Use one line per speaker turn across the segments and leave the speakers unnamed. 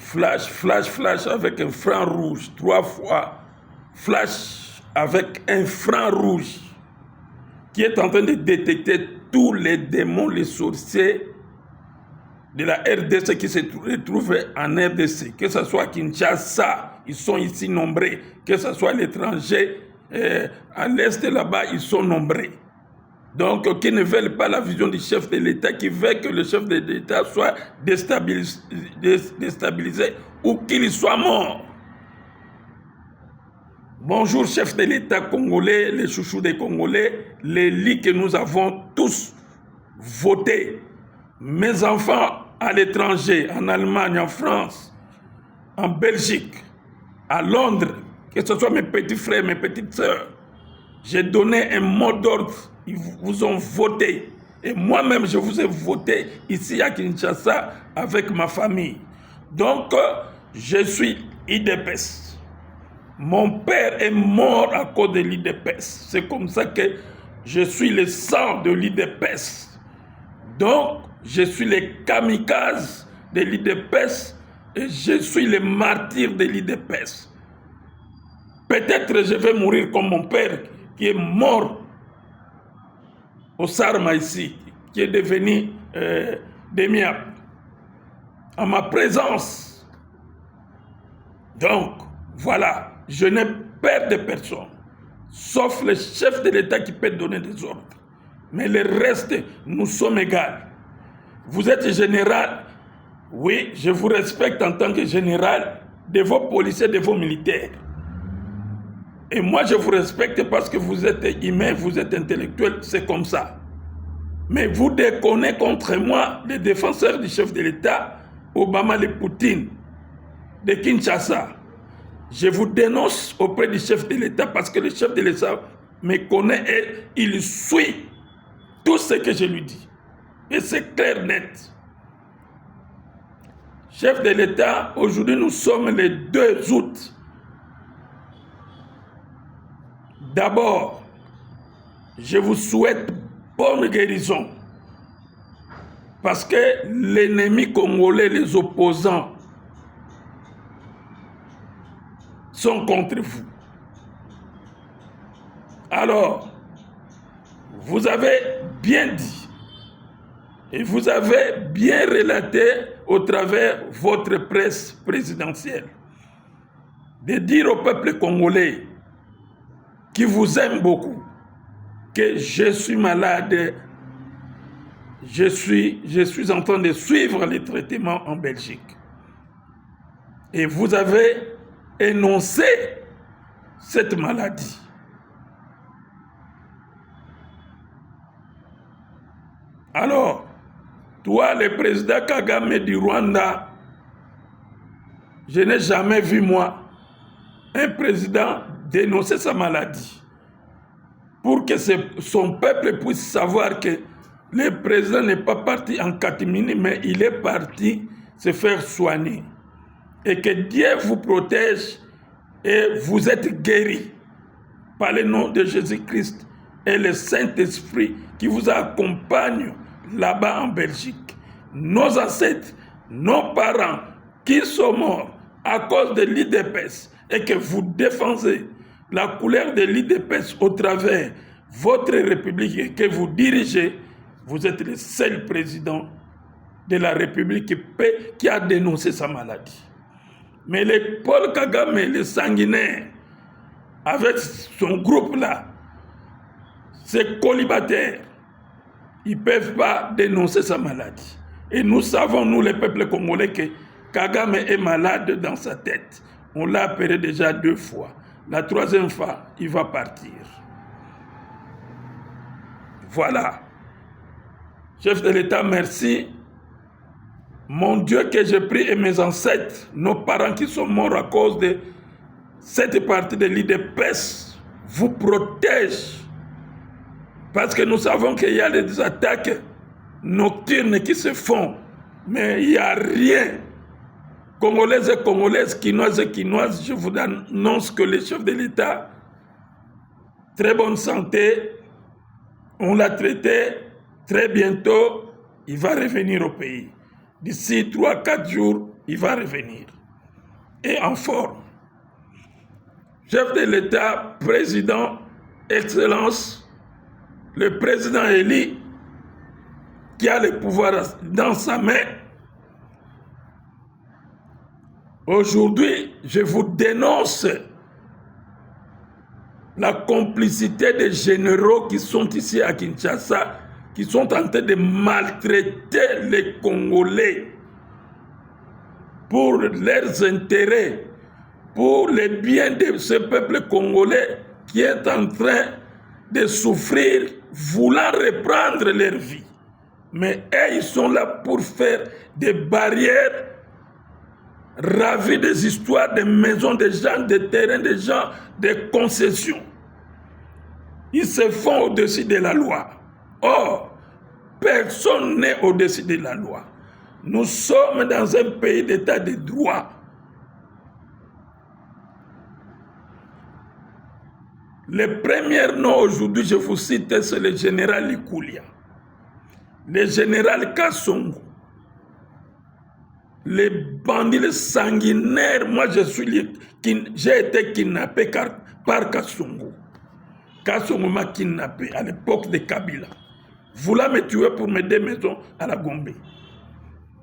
flash, flash, flash avec un franc rouge, 3 fois, flash avec un franc rouge, qui est en train de détecter tous les démons, les sorciers de la RDC qui se retrouvent en RDC, que ce soit à Kinshasa, ils sont ici nombreux, que ce soit à l'étranger, à l'est là-bas, ils sont nombreux. Donc, qui ne veulent pas la vision du chef de l'État, qui veut que le chef de l'État soit déstabilisé ou qu'il soit mort. Bonjour, chef de l'État congolais, les chouchous des Congolais, les lits que nous avons tous votés. Mes enfants à l'étranger, en Allemagne, en France, en Belgique, à Londres, que ce soit mes petits frères, mes petites sœurs, j'ai donné un mot d'ordre, ils vous ont voté. Et moi-même, je vous ai voté ici à Kinshasa avec ma famille. Donc, je suis IDPS. Mon père est mort à cause de l'IDPS. C'est comme ça que je suis le sang de l'IDPS. Donc, je suis le kamikaze de l'IDPS et je suis le martyr de l'IDPS. Peut-être je vais mourir comme mon père qui est mort au Sarma ici, qui est devenu démiable, en ma présence. Donc, voilà, je n'ai peur de personne, sauf le chef de l'État qui peut donner des ordres. Mais le reste, nous sommes égaux. Vous êtes général, oui, je vous respecte en tant que général de vos policiers, de vos militaires. Et moi, je vous respecte parce que vous êtes humain, vous êtes intellectuel, c'est comme ça. Mais vous déconnez contre moi, les défenseurs du chef de l'État, Obama et Poutine, de Kinshasa. Je vous dénonce auprès du chef de l'État parce que le chef de l'État me connaît et il suit tout ce que je lui dis. Et c'est clair, net. Chef de l'État, aujourd'hui nous sommes le 2 août. D'abord, je vous souhaite bonne guérison. Parce que l'ennemi congolais, les opposants, sont contre vous. Alors, vous avez bien dit et vous avez bien relaté au travers votre presse présidentielle de dire au peuple congolais qui vous aime beaucoup que je suis malade, je suis en train de suivre les traitements en Belgique. Et vous avez énoncé cette maladie. Alors, toi, le président Kagame du Rwanda, je n'ai jamais vu, moi, un président dénoncer sa maladie pour que son peuple puisse savoir que le président n'est pas parti en catimini, mais il est parti se faire soigner. Et que Dieu vous protège et vous êtes guéris par le nom de Jésus-Christ et le Saint-Esprit qui vous accompagne là-bas en Belgique. Nos ancêtres, nos parents qui sont morts à cause de l'IDPS et que vous défendez la couleur de l'IDPS au travers votre République et que vous dirigez, vous êtes le seul président de la République qui a dénoncé sa maladie. Mais le Paul Kagame, le sanguinaire, avec son groupe-là, ces colibataires, ils ne peuvent pas dénoncer sa maladie. Et nous savons, nous les peuples congolais, que Kagame est malade dans sa tête. On l'a appelé déjà 2 fois. La 3e fois, il va partir. Voilà. Chef de l'État, merci. Mon Dieu que j'ai pris et mes ancêtres, nos parents qui sont morts à cause de cette partie de l'IDPS, vous protègent. Parce que nous savons qu'il y a des attaques nocturnes qui se font. Mais il n'y a rien. Congolaises et Congolaises, Quinoises et Quinoises, je vous annonce que le chef de l'État, très bonne santé, on l'a traité, très bientôt, il va revenir au pays. D'ici 3-4 jours, il va revenir. Et en forme. Chef de l'État, président, Excellence, le président élu, qui a le pouvoir dans sa main. Aujourd'hui, je vous dénonce la complicité des généraux qui sont ici à Kinshasa, qui sont en train de maltraiter les Congolais pour leurs intérêts, pour le bien de ce peuple congolais qui est en train de souffrir, voulant reprendre leur vie. Mais eux, ils sont là pour faire des barrières, ravir des histoires, des maisons des gens, des terrains des gens, des concessions. Ils se font au-dessus de la loi. Or, personne n'est au-dessus de la loi. Nous sommes dans un pays d'état de droit. Le premier nom aujourd'hui, je vous cite, c'est le général Likoulia, le général Kassongo, les bandits, les sanguinaires. Moi, j'ai été kidnappé par Kassongo. Kassongo m'a kidnappé à l'époque de Kabila, voulant me tuer pour mes 2 maisons à la Gombe.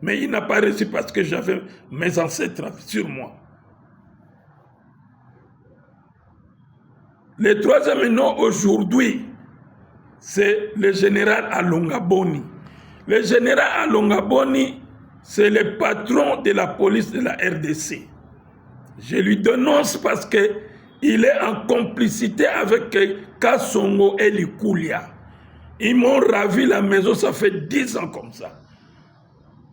Mais il n'a pas réussi parce que j'avais mes ancêtres sur moi. Le troisième nom aujourd'hui, c'est le général Alonga Boni. Le général Alonga Boni, c'est le patron de la police de la RDC. Je lui dénonce parce qu'il est en complicité avec Kassongo et Likoulia. Ils m'ont ravi la maison, ça fait 10 ans comme ça.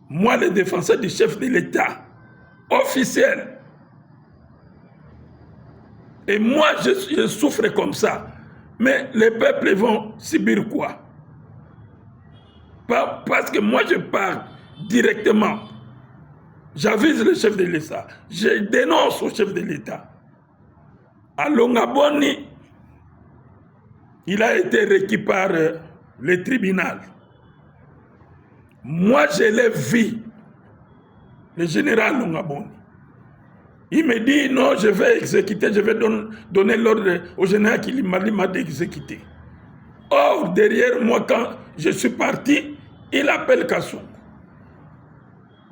Moi, le défenseur du chef de l'État, officiel. Et moi, je souffre comme ça. Mais les peuples vont subir quoi? Parce que moi, je parle directement. J'avise le chef de l'État. Je dénonce au chef de l'État. Alonga Boni, il a été requis par le tribunal. Moi, je l'ai vu, le général Alonga Boni. Il me dit, non, je vais exécuter, je vais donner l'ordre au général Kilimbalima d'exécuter. Or, derrière moi, quand je suis parti, il appelle Kassongo.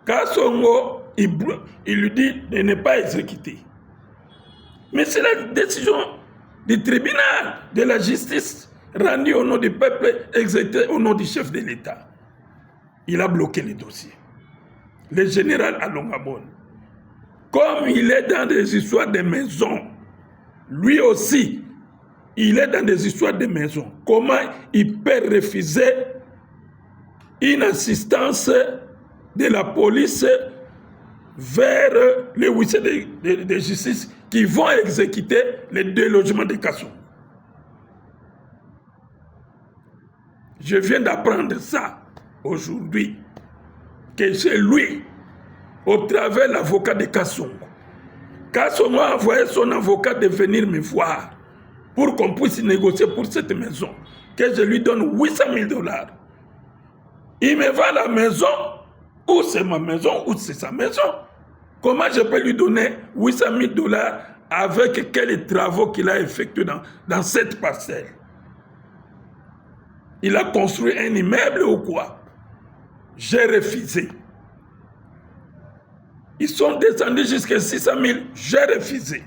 Kassongo, il lui dit de ne pas exécuter. Mais c'est la décision du tribunal, de la justice, rendue au nom du peuple, exécutée au nom du chef de l'État. Il a bloqué le dossier. Le général Alonga Boni. Comme il est dans des histoires de maisons, lui aussi, il est dans des histoires de maisons. Comment il peut refuser une assistance de la police vers les huissiers de justice qui vont exécuter les délogements de Kassongo? Je viens d'apprendre ça aujourd'hui, que c'est lui, au travers de l'avocat de Kassongo. Kassongo a envoyé son avocat de venir me voir pour qu'on puisse négocier pour cette maison, que je lui donne 800 000 $. Il me vend la maison, ou c'est ma maison, ou c'est sa maison. Comment je peux lui donner 800 000 $ avec quels travaux qu'il a effectués dans cette parcelle? Il a construit un immeuble ou quoi? J'ai refusé. Ils sont descendus jusqu'à 600 000, j'ai refusé.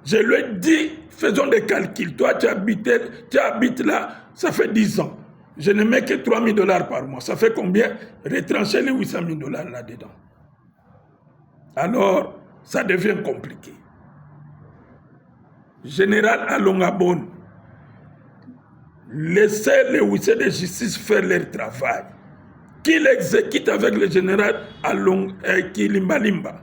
Je lui ai dit, faisons des calculs. Toi, tu habites là, ça fait 10 ans. Je ne mets que 3 000 $ par mois. Ça fait combien? Retrancher les 800 000 $ là-dedans. Alors, ça devient compliqué. Général Alonga Boni, laissez les huissiers de justice faire leur travail. Qu'il exécute avec le général Kilimbalimba.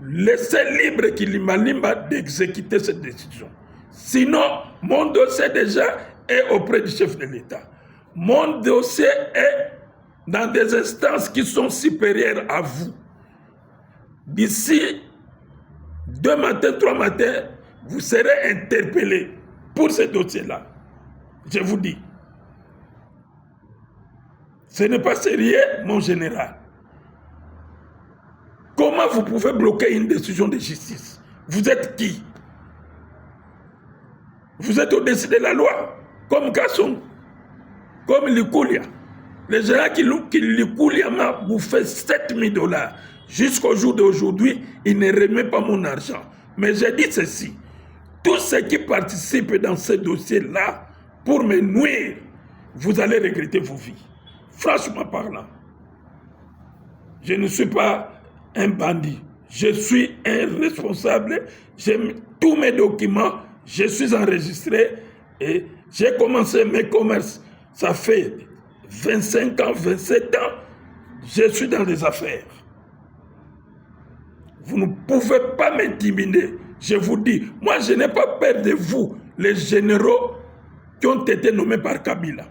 Laissez libre Kilimbalimba d'exécuter cette décision. Sinon, mon dossier déjà est auprès du chef de l'État. Mon dossier est dans des instances qui sont supérieures à vous. D'ici 2 matins, 3 matins, vous serez interpellé pour ce dossier-là. Je vous dis. Ce n'est pas sérieux, mon général. Comment vous pouvez bloquer une décision de justice? Vous êtes qui? Vous êtes au-dessus de la loi, comme Kasson, comme Likulia. Les gens qui Likulia m'a bouffé 7 000 $. Jusqu'au jour d'aujourd'hui, il ne remet pas mon argent. Mais j'ai dit ceci, tous ceux qui participent dans ce dossier-là, pour me nuire, vous allez regretter vos vies. Franchement parlant, je ne suis pas un bandit. Je suis un responsable. J'ai tous mes documents. Je suis enregistré et j'ai commencé mes commerces. Ça fait 25 ans, 27 ans. Je suis dans les affaires. Vous ne pouvez pas m'intimider. Je vous dis, moi je n'ai pas peur de vous, les généraux qui ont été nommés par Kabila.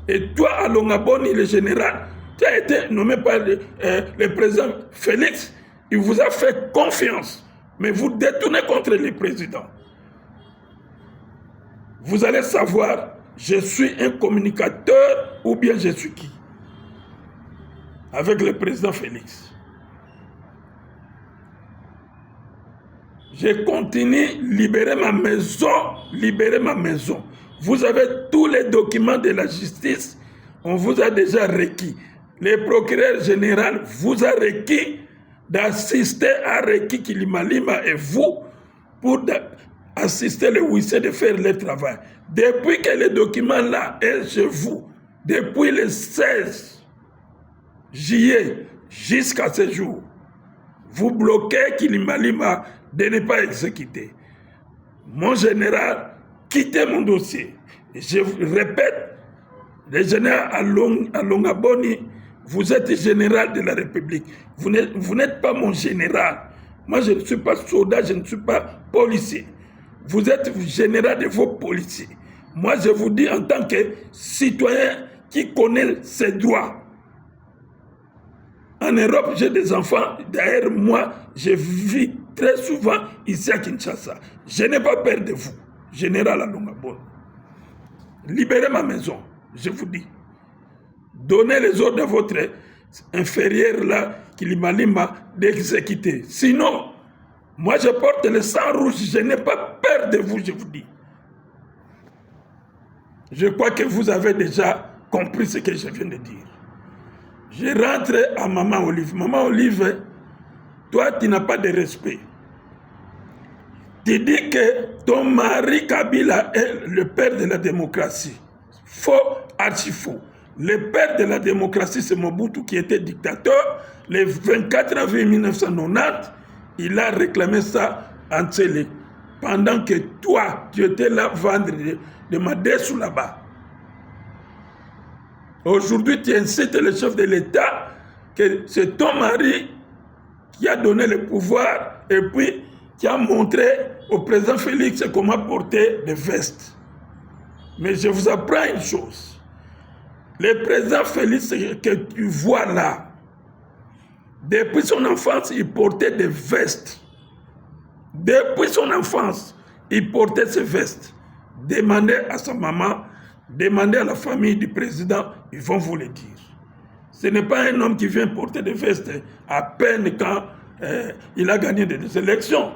Et toi, à Longaboni, le général, tu as été nommé par le président Félix. Il vous a fait confiance. Mais vous détournez contre le président. Vous allez savoir, je suis un communicateur ou bien je suis qui? Avec le président Félix. Je continue, libérer ma maison, libérer ma maison. Vous avez tous les documents de la justice, on vous a déjà requis. Le procureur général vous a requis d'assister à Reki Kilimalima et vous pour assister les huissiers de faire le travail. Depuis que le document là est chez vous, depuis le 16 juillet jusqu'à ce jour, vous bloquez Kilimalima de ne pas exécuter. Mon général, quittez mon dossier. Je vous répète, le général à Longaboni, vous êtes général de la République. Vous n'êtes pas mon général. Moi, je ne suis pas soldat, je ne suis pas policier. Vous êtes général de vos policiers. Moi, je vous dis en tant que citoyen qui connaît ses droits. En Europe, j'ai des enfants. D'ailleurs, moi, je vis très souvent ici à Kinshasa. Je n'ai pas peur de vous, général à Longaboni. Libérez ma maison, je vous dis. Donnez les ordres à votre inférieur là, Kilimalima, d'exécuter. Sinon, moi je porte le sang rouge, je n'ai pas peur de vous, je vous dis. Je crois que vous avez déjà compris ce que je viens de dire. Je rentre à Maman Olive. Maman Olive, toi tu n'as pas de respect. Tu dis que ton mari Kabila est le père de la démocratie. Faux, archi faux. Le père de la démocratie, c'est Mobutu qui était dictateur. Le 24 avril 1990, il a réclamé ça en Tsélé. Pendant que toi, tu étais là vendre de Madessou là-bas. Aujourd'hui, tu incites le chef de l'État que c'est ton mari qui a donné le pouvoir et puis qui a montré au président Félix comment porter des vestes. Mais je vous apprends une chose. Le président Félix que tu vois là, depuis son enfance, il portait des vestes. Depuis son enfance, il portait ces vestes. Demandez à sa maman, demandez à la famille du président, ils vont vous le dire. Ce n'est pas un homme qui vient porter des vestes à peine quand il a gagné des élections.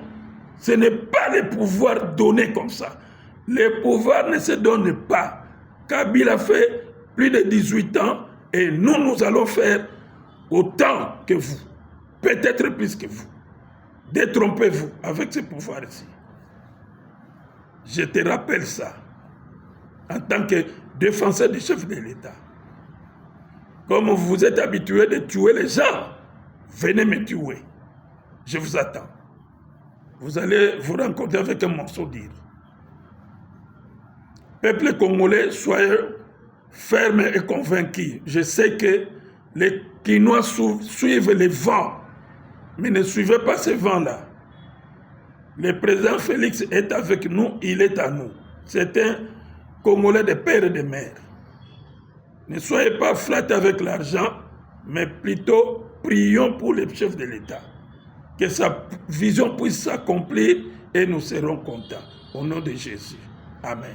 Ce n'est pas le pouvoir donné comme ça. Le pouvoir ne se donne pas. Kabila fait plus de 18 ans et nous allons faire autant que vous. Peut-être plus que vous. Détrompez-vous avec ce pouvoir-ci. Je te rappelle ça en tant que défenseur du chef de l'État. Comme vous êtes habitué de tuer les gens, venez me tuer. Je vous attends. Vous allez vous rencontrer avec un morceau d'île. Peuple congolais, soyez ferme et convaincu. Je sais que les Kinois suivent les vents, mais ne suivez pas ces vents-là. Le président Félix est avec nous, il est à nous. C'est un Congolais de père et de mère. Ne soyez pas flattés avec l'argent, mais plutôt prions pour le chef de l'État. Que sa vision puisse s'accomplir et nous serons contents. Au nom de Jésus. Amen.